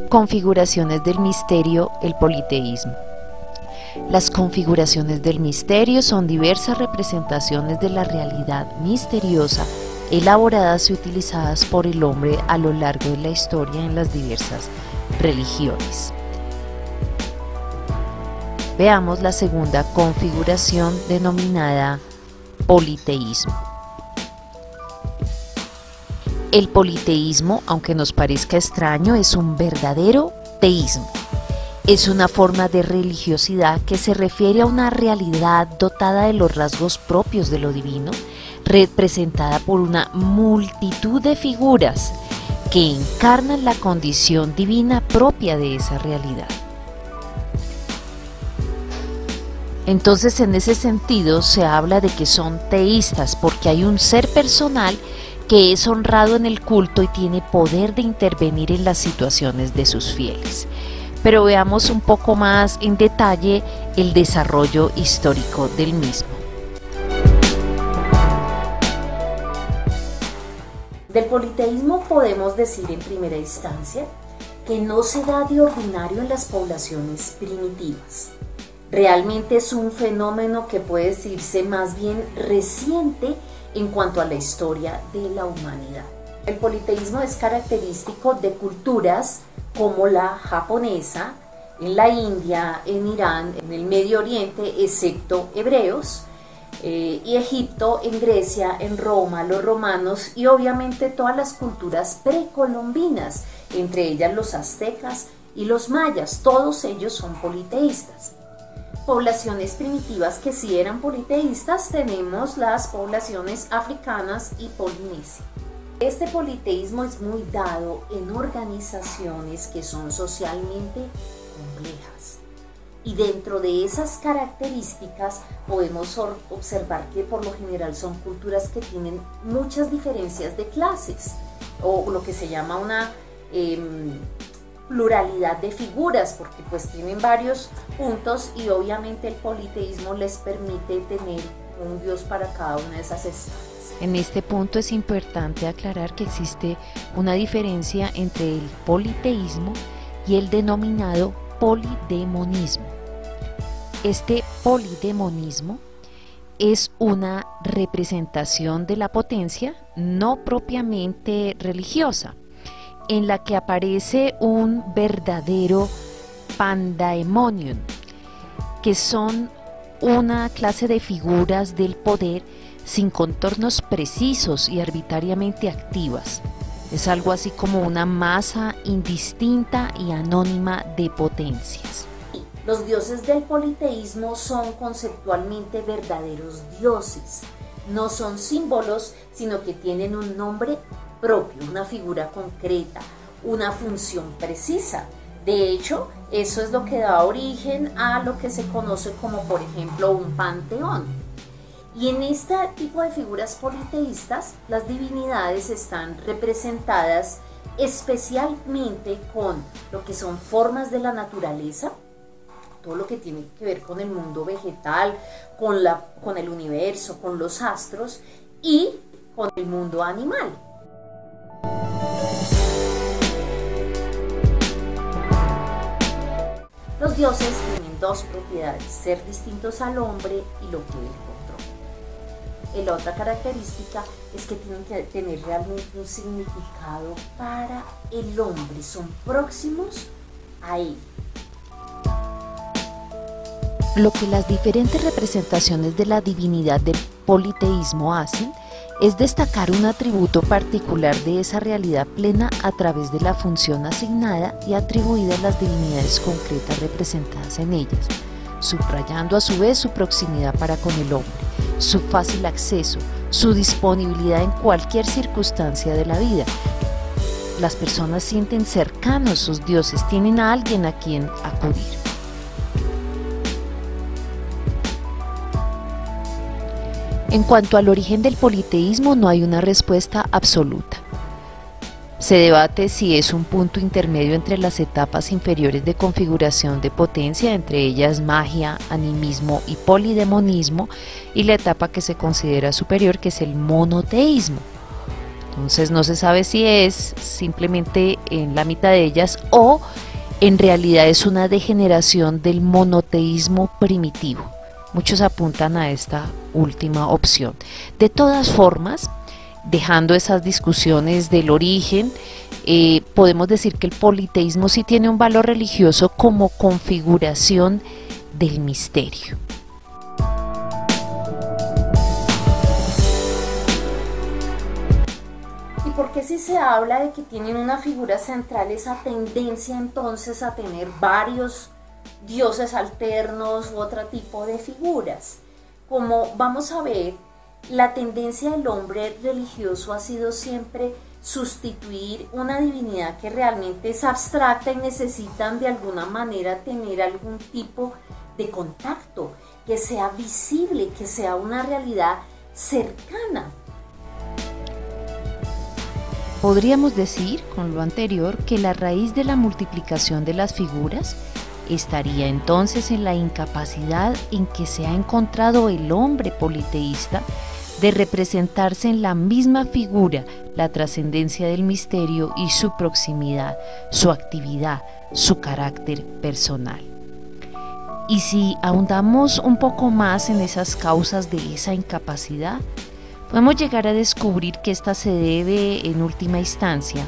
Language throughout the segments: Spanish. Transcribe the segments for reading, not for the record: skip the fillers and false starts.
Configuraciones del misterio, el politeísmo. Las configuraciones del misterio son diversas representaciones de la realidad misteriosa elaboradas y utilizadas por el hombre a lo largo de la historia en las diversas religiones. Veamos la segunda configuración denominada politeísmo. El politeísmo, aunque nos parezca extraño, es un verdadero teísmo. Es una forma de religiosidad que se refiere a una realidad dotada de los rasgos propios de lo divino, representada por una multitud de figuras que encarnan la condición divina propia de esa realidad. Entonces, en ese sentido, se habla de que son teístas porque hay un ser personal que es honrado en el culto y tiene poder de intervenir en las situaciones de sus fieles. Pero veamos un poco más en detalle el desarrollo histórico del mismo. Del politeísmo podemos decir en primera instancia que no se da de ordinario en las poblaciones primitivas. Realmente es un fenómeno que puede decirse más bien reciente en cuanto a la historia de la humanidad. El politeísmo es característico de culturas como la japonesa, en la India, en Irán, en el Medio Oriente, excepto hebreos, y Egipto, en Grecia, en Roma, los romanos y obviamente todas las culturas precolombinas, entre ellas los aztecas y los mayas, todos ellos son politeístas. Poblaciones primitivas que sí eran politeístas tenemos las poblaciones africanas y polinesias. Este politeísmo es muy dado en organizaciones que son socialmente complejas y dentro de esas características podemos observar que por lo general son culturas que tienen muchas diferencias de clases o lo que se llama una pluralidad de figuras, porque pues tienen varios puntos y obviamente el politeísmo les permite tener un dios para cada una de esas escalas. En este punto es importante aclarar que existe una diferencia entre el politeísmo y el denominado polidemonismo. Este polidemonismo es una representación de la potencia no propiamente religiosa, en la que aparece un verdadero pandaemonium, que son una clase de figuras del poder sin contornos precisos y arbitrariamente activas. Es algo así como una masa indistinta y anónima de potencias. Los dioses del politeísmo son conceptualmente verdaderos dioses, no son símbolos, sino que tienen un nombre propio, una figura concreta, una función precisa. De hecho, eso es lo que da origen a lo que se conoce como, por ejemplo, un panteón. Y en este tipo de figuras politeístas, las divinidades están representadas especialmente con lo que son formas de la naturaleza, todo lo que tiene que ver con el mundo vegetal, con el universo, con los astros y con el mundo animal. Los dioses tienen dos propiedades: ser distintos al hombre y lo que él controla. Y la otra característica es que tienen que tener realmente un significado para el hombre, son próximos a él. Lo que las diferentes representaciones de la divinidad del politeísmo hacen es destacar un atributo particular de esa realidad plena a través de la función asignada y atribuida a las divinidades concretas representadas en ellas, subrayando a su vez su proximidad para con el hombre, su fácil acceso, su disponibilidad en cualquier circunstancia de la vida. Las personas sienten cercanos sus dioses, tienen a alguien a quien acudir. En cuanto al origen del politeísmo, no hay una respuesta absoluta. Se debate si es un punto intermedio entre las etapas inferiores de configuración de potencia, entre ellas magia, animismo y polidemonismo, y la etapa que se considera superior, que es el monoteísmo. Entonces no se sabe si es simplemente en la mitad de ellas o en realidad es una degeneración del monoteísmo primitivo. Muchos apuntan a esta última opción. De todas formas, dejando esas discusiones del origen, podemos decir que el politeísmo sí tiene un valor religioso como configuración del misterio. ¿Y por qué si se habla de que tienen una figura central esa tendencia entonces a tener varios dioses alternos u otro tipo de figuras? Como vamos a ver, la tendencia del hombre religioso ha sido siempre sustituir una divinidad que realmente es abstracta y necesitan de alguna manera tener algún tipo de contacto, que sea visible, que sea una realidad cercana. Podríamos decir, con lo anterior, que la raíz de la multiplicación de las figuras estaría entonces en la incapacidad en que se ha encontrado el hombre politeísta de representarse en la misma figura la trascendencia del misterio y su proximidad, su actividad, su carácter personal. Y si ahondamos un poco más en esas causas de esa incapacidad, podemos llegar a descubrir que esta se debe, en última instancia,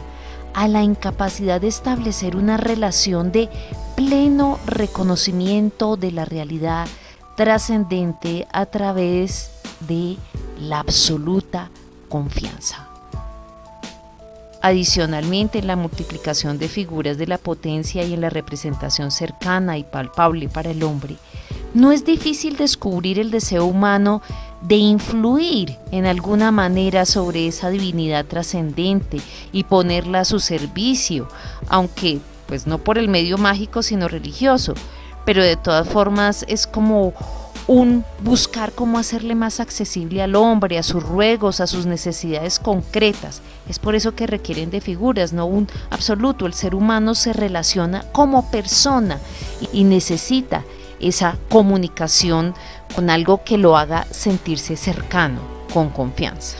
a la incapacidad de establecer una relación de pleno reconocimiento de la realidad trascendente a través de la absoluta confianza. Adicionalmente, en la multiplicación de figuras de la potencia y en la representación cercana y palpable para el hombre, no es difícil descubrir el deseo humano de influir en alguna manera sobre esa divinidad trascendente y ponerla a su servicio, aunque pues no por el medio mágico sino religioso, pero de todas formas es como un buscar cómo hacerle más accesible al hombre, a sus ruegos, a sus necesidades concretas. Es por eso que requieren de figuras, no un absoluto. El ser humano se relaciona como persona y necesita esa comunicación con algo que lo haga sentirse cercano, con confianza.